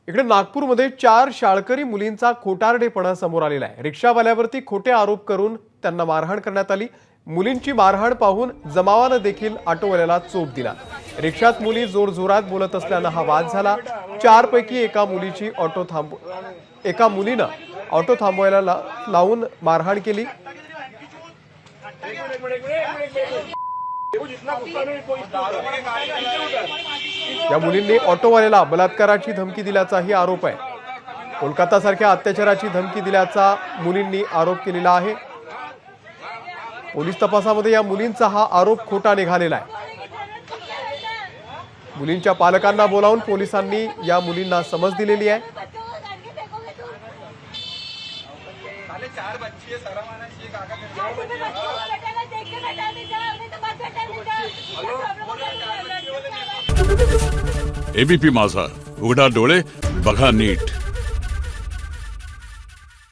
इकडे नागपूरमध्ये 4 शाळकरी मुलींचा खोटारडेपणा समोर आलेला आहे। रिक्षावाल्यावरती खोटे आरोप करून त्यांना मारहाण करण्यात आली। मुलींची मारहाण पाहून जमावाने देखील ऑटोवाल्याला चोप दिला। रिक्षात मुली जोरजोरात बोलत असल्याने हा वाद झाला। 4 पैकी एका मुलीने ऑटो थांबवायला लावून मारहाण केली। या मुलींनी ऑटोवाल्याला बलात्काराची धमकी दिल्याचाही आरोप आहे। कोलकाता सारख्या अत्याचाराची धमकी दिल्याचा मुलींनी आरोप केलेला आहे। पोलीस तपासामध्ये या मुलींचा हा आरोप खोटा निघालेला आहे। मुलींच्या पालकांना बोलावून पोलिसांनी या मुलींना समज दिलेली आहे। एबीपी माझा, उघडा डोळे बघा नीट।